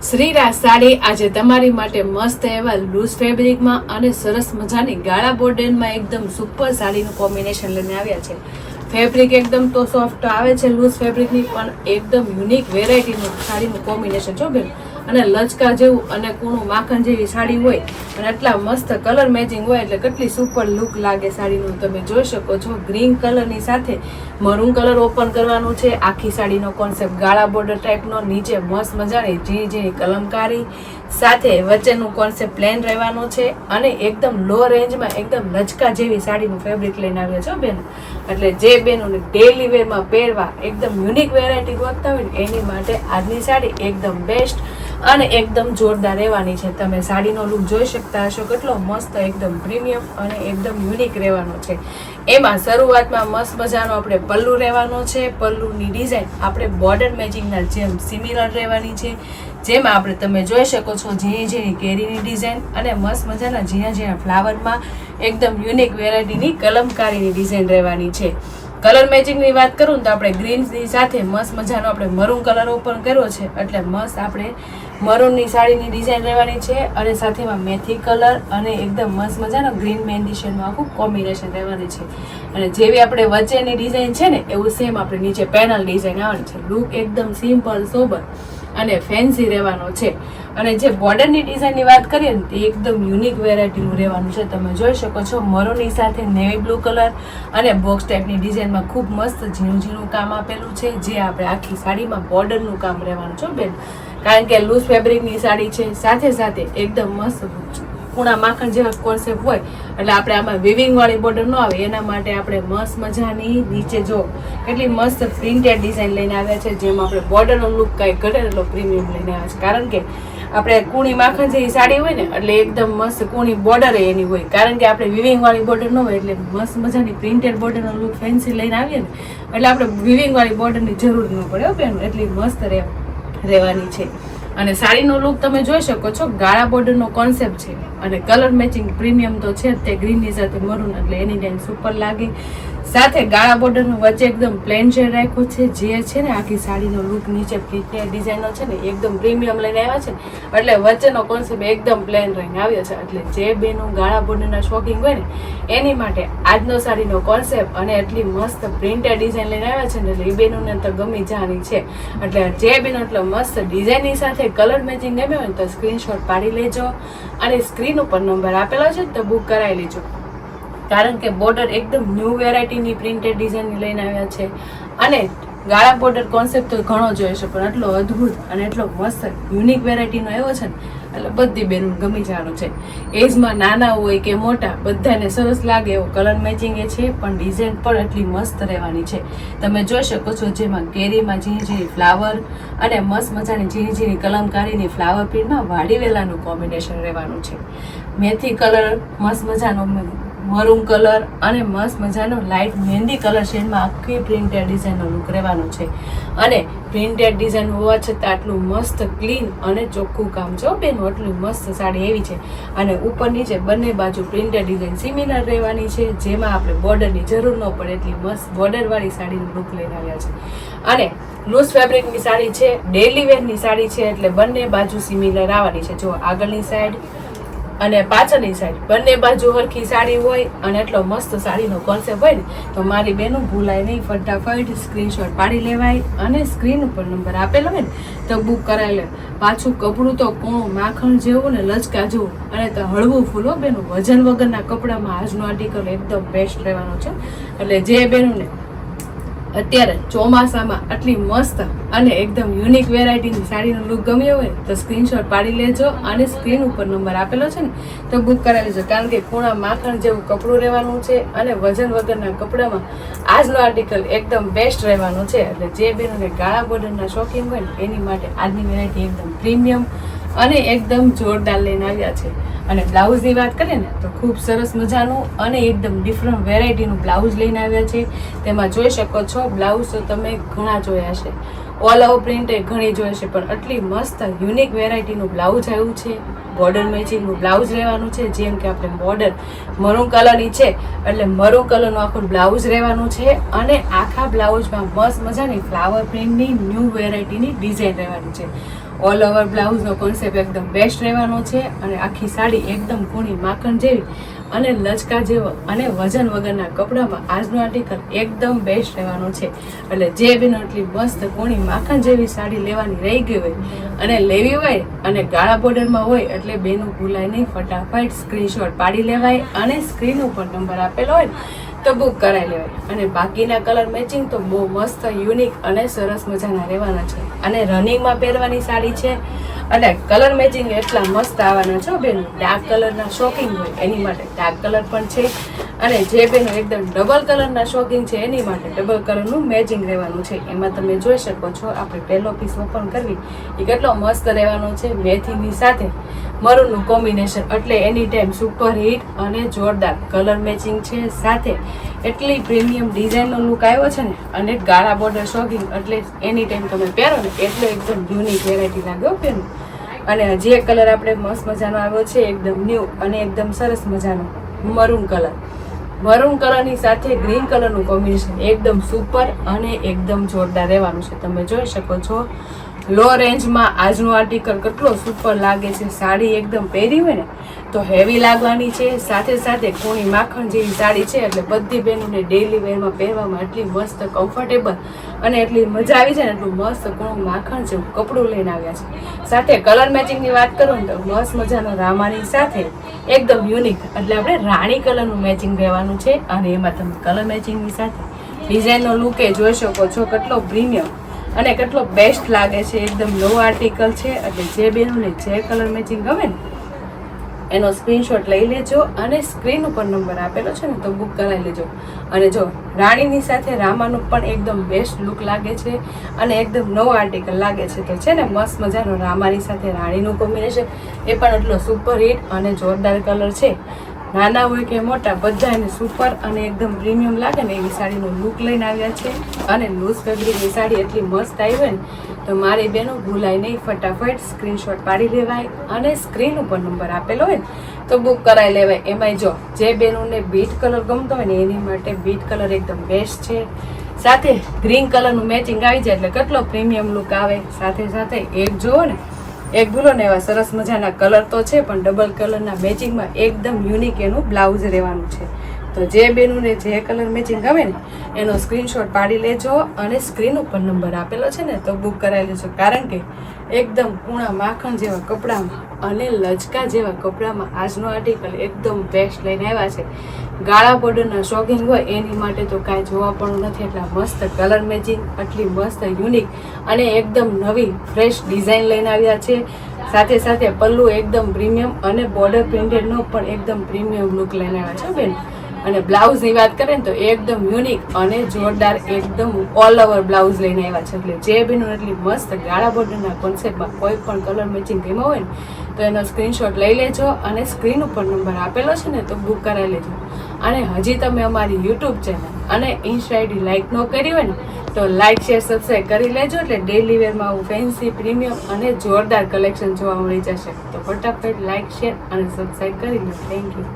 શ્રીરાજ સાડી આજે તમારી માટે મસ્ત એવા લૂઝ ફેબ્રિકમાં અને સરસ મજાની ગાળા બોર્ડરમાં એકદમ સુપર સાડીનું કોમ્બિનેશન લઈને આવ્યા છે. ફેબ્રિક એકદમ તો સોફ્ટ આવે છે લૂઝ ફેબ્રિકની, પણ એકદમ યુનિક વેરાયટીનું સાડીનું કોમ્બિનેશન જો બેન. અને લચકા જેવું અને કૂણું માખણ જેવી સાડી હોય અને એટલા મસ્ત કલર મેચિંગ હોય એટલે કેટલી સુપર લુક લાગે સાડીનું. તમે જોઈ શકો છો ગ્રીન કલરની સાથે મરૂન કલર ઓપન કરવાનું છે. આખી સાડીનો કોન્સેપ્ટ ગાળા બોર્ડર ટાઈપનો, નીચે મસ્ત મજાની ઝીણી ઝીણી કલમકારી સાથે વચ્ચેનું કોન્સેપ્ટ પ્લેન રહેવાનો છે અને એકદમ લો રેન્જમાં એકદમ લચકા જેવી સાડીનું ફેબ્રિક લઈને આવ્યા છો બેન. એટલે જે બેનોને ડેલી વેરમાં પહેરવા એકદમ યુનિક વેરાયટી ગોતતા હોય ને એની માટે આજની સાડી એકદમ બેસ્ટ અને એકદમ જોરદાર રહેવાની છે. તમે સાડીનો લુક જોઈ શકતા હશો, કેટલો મસ્ત એકદમ પ્રીમિયમ અને એકદમ યુનિક રહેવાનો છે. એમાં શરૂઆતમાં મસ્ત મજાનો આપણે પલ્લુ રહેવાનો છે. પલ્લુની ડિઝાઇન આપણે બોર્ડર મેચિંગના જેમ સિમિલર રહેવાની છે, જેમાં આપણે તમે જોઈ શકો છો ઝીણી ઝીણી કેરીની ડિઝાઇન અને મસ્ત મજાના ઝીણા ઝીણા ફ્લાવરમાં એકદમ યુનિક વેરાયટીની કલમકારીની ડિઝાઇન રહેવાની છે. કલર મેચિંગની વાત કરું તો આપણે ગ્રીનની સાથે મસ્ત મજાનો આપણે મરૂન કલર ઓપન કર્યો છે, એટલે મસ્ત આપણે મરૂનની સાડીની ડિઝાઇન રહેવાની છે અને સાથેમાં મેથી કલર અને એકદમ મસ્ત મજાનો ગ્રીન મહેંદી શેડનું આખું કોમ્બિનેશન રહેવાની છે. અને જેવી આપણે વચ્ચેની ડિઝાઇન છે ને એવું સેમ આપણે નીચે પેનલ ડિઝાઇન આવવાની છે. લુક એકદમ સિમ્પલ સોબર અને ફેન્સી રહેવાનો છે. અને જે બોર્ડરની ડિઝાઇનની વાત કરીએ ને તે એકદમ યુનિક વેરાયટીનું રહેવાનું છે. તમે જોઈ શકો છો મરૂનની સાથે નેવી બ્લુ કલર અને બોક્સ ટાઈપની ડિઝાઇનમાં ખૂબ મસ્ત ઝીણું ઝીણું કામ આપેલું છે, જે આપણે આખી સાડીમાં બોર્ડરનું કામ રહેવાનું છે બેન. કારણ કે લૂઝ ફેબ્રિકની સાડી છે, સાથે સાથે એકદમ મસ્ત કૂણા માખણ જેવા કોન્સેપ્ટ હોય એટલે આપણે આમાં વિવિંગ વાળી બોર્ડર ન આવે એના માટે આપણે મસ્ત મજાની નીચે જો કેટલી મસ્ત પ્રિન્ટેડ ડિઝાઇન લઈને આવ્યા છે, જેમાં આપણે બોર્ડરનો લુક કાંઈ ઘટે એટલો પ્રીમિયમ લઈને આવ્યા છે. કારણ કે આપણે કૂણી માખણ જેવી સાડી હોય ને એટલે એકદમ મસ્ત કૂણી બોર્ડર એની હોય, કારણ કે આપણે વિવિંગ વાળી બોર્ડર ન હોય એટલે મસ્ત મજાની પ્રિન્ટેડ બોર્ડરનો લુક ફેન્સી લઈને આવીએ ને એટલે આપણે વિવિંગ વાળી બોર્ડરની જરૂર ન પડે બેન, એટલી મસ્ત રહેવાની છે. અને સાડીનો લુક તમે જોઈ શકો છો, ગાળા બોર્ડરનો કોન્સેપ્ટ છે અને કલર મેચિંગ પ્રીમિયમ તો છે તે ગ્રીનની સાથે મરૂન એટલે એની ટાઈમ સુપર લાગે. સાથે ગાળા બોર્ડરનું વચ્ચે એકદમ પ્લેન શેડ રાખ્યો છે, જે છે ને આખી સાડીનો લુક નીચે પ્રિન્ટેડ ડિઝાઇનનો છે ને એકદમ પ્રીમિયમ લઈને આવ્યા છે એટલે વચ્ચેનો કોન્સેપ્ટ એકદમ પ્લેન રહીને આવ્યો છે. એટલે જે બેનું ગાળા બોર્ડરના શોખીંગ હોય ને એની માટે આજનો સાડીનો કોન્સેપ્ટ અને એટલી મસ્ત પ્રિન્ટેડ ડિઝાઇન લઈને આવ્યા છે ને એટલે એ બેનોને તો ગમી જવાની છે. એટલે જે બેનો એટલે મસ્ત ડિઝાઇનની સાથે કલર મેચિંગ ગમે હોય ને તો સ્ક્રીનશોટ પાડી લેજો અને સ્ક્રીન ઉપર નંબર આપેલો છે તો બુક કરાવી લેજો. કારણ કે બોર્ડર એકદમ ન્યૂ વેરાયટીની પ્રિન્ટેડ ડિઝાઇન લઈને આવ્યા છે અને ગાળા બોર્ડર કોન્સેપ્ટ તો ઘણો જોઈએ છે, પણ એટલો અદ્ભુત અને એટલો મસ્ત યુનિક વેરાયટીનો આવ્યો છે ને એટલે બધી બેનું ગમી જવાનું છે. એજમાં નાના હોય કે મોટા બધાને સરસ લાગે એવો કલર મેચિંગ એ છે, પણ ડિઝાઇન પણ એટલી મસ્ત રહેવાની છે. તમે જોઈ શકો છો જેમાં કેરીમાં ઝીણી ઝીણી ફ્લાવર અને મસ્ત મજાની ઝીણી ઝીણી કલમકારીની ફ્લાવર પ્રિન્ટમાં વાડી વેલાનું કોમ્બિનેશન રહેવાનું છે. મેથી કલર મસ્ત મજાનો મરૂન કલર અને મસ્ત મજાનો લાઇટ મહેંદી કલર શેડમાં આખી પ્રિન્ટેડ ડિઝાઇનનો લુક રહેવાનો છે. અને પ્રિન્ટેડ ડિઝાઇન હોવા છતાં આટલું મસ્ત ક્લીન અને ચોખ્ખું કામ છે બેન, એટલું મસ્ત સાડી એવી છે. અને ઉપર નીચે બંને બાજુ પ્રિન્ટેડ ડિઝાઇન સિમિલર રહેવાની છે, જેમાં આપણે બોર્ડરની જરૂર ન પડે એટલી મસ્ત બોર્ડરવાળી સાડીનું લુક લઈને આવ્યા છે. અને લૂઝ ફેબ્રિકની સાડી છે, ડેલી વેરની સાડી છે એટલે બંને બાજુ સિમિલર આવવાની છે. જો આગળની સાઈડ અને પાછળની સાઈડ બંને બાજુ હરખી સાડી હોય અને એટલો મસ્ત સાડીનો કોન્સેપ્ટ હોય ને તો મારી બેનું ભૂલાય નહીં, ફટાફટ સ્ક્રીનશોટ પાડી લેવાય અને સ્ક્રીન ઉપર નંબર આપેલો હોય ને તો બુક કરાવી લે. પાછું કપડું તો કૂણું માખણ જેવું ને લચકા જેવું અને તો હળવું ફૂલો બેનું વજન વગરના કપડામાં આજનો આર્ટિકલ એકદમ બેસ્ટ રહેવાનો છે. એટલે જે બેનું ને અત્યારે ચોમાસામાં આટલી મસ્ત અને એકદમ યુનિક વેરાયટીની સાડીનો લુક ગમ્યો હોય તો સ્ક્રીનશોટ પાડી લેજો અને સ્ક્રીન ઉપર નંબર આપેલો છે ને તો બુક કરાવી લેજો. કારણ કે ખૂણા માખણ જેવું કપડું રહેવાનું છે અને વજન વગરના કપડામાં આજનો આર્ટિકલ એકદમ બેસ્ટ રહેવાનો છે. એટલે જે બેનોને ગાળા બોર્ડરના શોખીન હોય ને એની માટે આજની વેરાયટી એકદમ પ્રીમિયમ અને એકદમ જોરદાર લઈને આવ્યા છે. અને બ્લાઉઝની વાત કરીએ ને તો ખૂબ સરસ મજાનું અને એકદમ ડિફરન્ટ વેરાયટીનું બ્લાઉઝ લઈને આવ્યા છે. તેમાં જોઈ શકો છો બ્લાઉઝ તો તમે ઘણા જોયા છે, ઓલ ઓવર પ્રિન્ટ એ ઘણી જોઈ છે, પણ આટલી મસ્ત યુનિક વેરાયટીનું બ્લાઉઝ આવ્યું છે. બોર્ડર મેચિંગનું બ્લાઉઝ રહેવાનું છે, જેમ કે આપણે બોર્ડર મરૂન કલરની છે એટલે મરૂન કલરનું આખું બ્લાઉઝ રહેવાનું છે. અને આખા બ્લાઉઝમાં મસ્ત મજાની ફ્લાવર પ્રિન્ટની ન્યૂ વેરાયટીની ડિઝાઇન રહેવાની છે. ઓલ ઓવર બ્લાઉઝનો કોન્સેપ્ટ એકદમ બેસ્ટ રહેવાનો છે અને આખી સાડી એકદમ કૂણી માખણ જેવી અને લચકા જેવો અને વજન વગરના કપડામાં આજનું આર્ટિકલ એકદમ બેસ્ટ રહેવાનું છે. એટલે જે બેનો એટલી મસ્ત કૂણી માખણ જેવી સાડી લેવાની રહી ગઈ હોય અને લેવી હોય અને ગાળા બોર્ડરમાં હોય એટલે બેનું ભૂલાય નહીં, ફટાફટ સ્ક્રીનશોટ પાડી લેવાય અને સ્ક્રીન ઉપર નંબર આપેલો હોય તો બુક કરાવી લેવાય. અને બાકીના કલર મેચિંગ તો બહુ મસ્ત યુનિક અને સરસ મજાના રહેવાના છે અને રનિંગમાં પહેરવાની સાડી છે અને કલર મેચિંગ એટલા મસ્ત આવવાના છો બેન. ડાર્ક કલરના શોકિંગ હોય એની માટે ડાર્ક કલર પણ છે અને જે બેનો એકદમ ડબલ કલરના શોકિંગ છે એની માટે ડબલ કલરનું મેચિંગ રહેવાનું છે. એમાં તમે જોઈ શકો છો આપણે પહેલો પીસ ઓપન કરવી એ કેટલો મસ્ત રહેવાનો છે. મેથીની સાથે મરૂનનું કોમ્બિનેશન એટલે એની ટાઈમ સુપર હિટ અને જોરદાર કલર મેચિંગ છે. સાથે એટલી પ્રીમિયમ ડિઝાઇનનો લુક આવ્યો છે ને અને ગાળા બોર્ડર શોકિંગ એટલે એની ટાઈમ તમે પહેરો ને એટલે એકદમ યુનિક વેરાયટી લાગ્યો પહેરું. અને જે કલર આપણે મસ્ત મજાનો આવ્યો છે એકદમ ન્યૂ અને એકદમ સરસ મજાનો મરૂન કલર. મરૂન કલરની સાથે ગ્રીન કલરનું કોમ્બિનેશન એકદમ સુપર અને એકદમ જોરદાર રહેવાનું છે. તમે જોઈ શકો છો લો રેન્જમાં આજનું આર્ટિકલ કેટલો સુપર લાગે છે. સાડી એકદમ પહેરી હોય ને તો હેવી લાગવાની છે. સાથે સાથે કૂણી માખણ જેવી સાડી છે એટલે બધી બહેનોને ડેઈલી વેરમાં પહેરવામાં એટલી મસ્ત કમ્ફર્ટેબલ અને એટલી મજા આવી જાય ને એટલું મસ્ત કૂણું માખણ જેવું કપડું લઈને આવ્યા છે. સાથે કલર મેચિંગની વાત કરું ને તો મસ્ત મજાનો રામાની સાથે એકદમ યુનિક એટલે આપણે રાણી કલરનું મેચિંગ રહેવાનું છે અને એમાં તમે કલર મેચિંગની સાથે ડિઝાઇનનો લુક એ જોઈ શકો છો કેટલો પ્રીમિયમ અને કેટલો બેસ્ટ લાગે છે. એકદમ નવો આર્ટિકલ છે એટલે જે બેનોને જે કલર મેચિંગ ગમે ને એનો સ્ક્રીનશોટ લઈ લેજો અને સ્ક્રીન ઉપર નંબર આપેલો છે ને તો બુક કરાવી લેજો. અને જો રાણીની સાથે રામાનું પણ એકદમ બેસ્ટ લુક લાગે છે અને એકદમ નવો આર્ટિકલ લાગે છે તો છે ને મસ્ત મજાનો રામાની સાથે રાણીનું કોમ્બિનેશન એ પણ એટલો સુપર હિટ અને જોરદાર કલર છે. નાના હોય કે મોટા બધા એને સુપર અને એકદમ પ્રીમિયમ લાગે ને એવી સાડીનો લુક લઈને આવ્યા છે. અને લૂઝ ફેબ્રિકની સાડી એટલી મસ્ત આવી હોય ને તો મારી બેનો ભૂલાય નહીં, ફટાફટ સ્ક્રીનશોટ પાડી લેવાય અને સ્ક્રીન ઉપર નંબર આપેલો હોય ને તો બુક કરાવી લેવાય. એમાંય જો જે બેનોને બીટ કલર ગમતો હોય ને એની માટે બીટ કલર એકદમ બેસ્ટ છે. સાથે ગ્રીન કલરનું મેચિંગ આવી જાય એટલે કેટલો પ્રીમિયમ લુક આવે. સાથે સાથે એક જુઓ ને એક ભૂલો ને એવા સરસ મજાના કલર તો છે પણ ડબલ કલરના મેચિંગમાં એકદમ યુનિક એનું બ્લાઉઝ રહેવાનું છે. તો જે બેનોને જે કલર મેચિંગ ગમે ને એનો સ્ક્રીનશોટ પાડી લેજો અને સ્ક્રીન ઉપર નંબર આપેલો છે ને તો બુક કરાવી લેજો. કારણ કે એકદમ કૂણા માખણ જેવા કપડામાં અને લચકા જેવા કપડામાં આજનો આર્ટિકલ એકદમ બેસ્ટ લઈને આવ્યા છે. ગાળા બોર્ડરના શોખીન હોય એની માટે તો કાંઈ જોવા પણ નથી. એટલા મસ્ત કલર મેચિંગ એટલી મસ્ત યુનિક અને એકદમ નવી ફ્રેશ ડિઝાઇન લઈને આવ્યા છે. સાથે સાથે પલ્લુ એકદમ પ્રીમિયમ અને બોર્ડર પ્રિન્ટેડનો પણ એકદમ પ્રીમિયમ લુક લઈને આવ્યા છે બેન. અને બ્લાઉઝની વાત કરીએ ને તો એકદમ યુનિક અને જોરદાર એકદમ ઓલ ઓવર બ્લાઉઝ લઈને આવ્યા છે. એટલે જે બેનો એટલી મસ્ત ગાળા બોર્ડરના કોન્સેપ્ટમાં કોઈ પણ કલર મેચિંગ ગમ્યો હોય ને તો એનો સ્ક્રીનશોટ લઈ લેજો અને સ્ક્રીન ઉપર નંબર આપેલો છે ને તો બુક કરાવી લેજો. અને હજી તમે અમારી યુટ્યુબ ચેનલ અને ઇન્સ્ટા આઈડી લાઇક ન કરી હોય ને તો લાઇક શેર સબસ્ક્રાઈબ કરી લેજો. એટલે ડેલી વેરમાં આવું ફેન્સી પ્રીમિયમ અને જોરદાર કલેક્શન જોવા મળી જશે. તો ફટાફટ લાઇક શેર અને સબસ્ક્રાઈબ કરી લો. Thank you.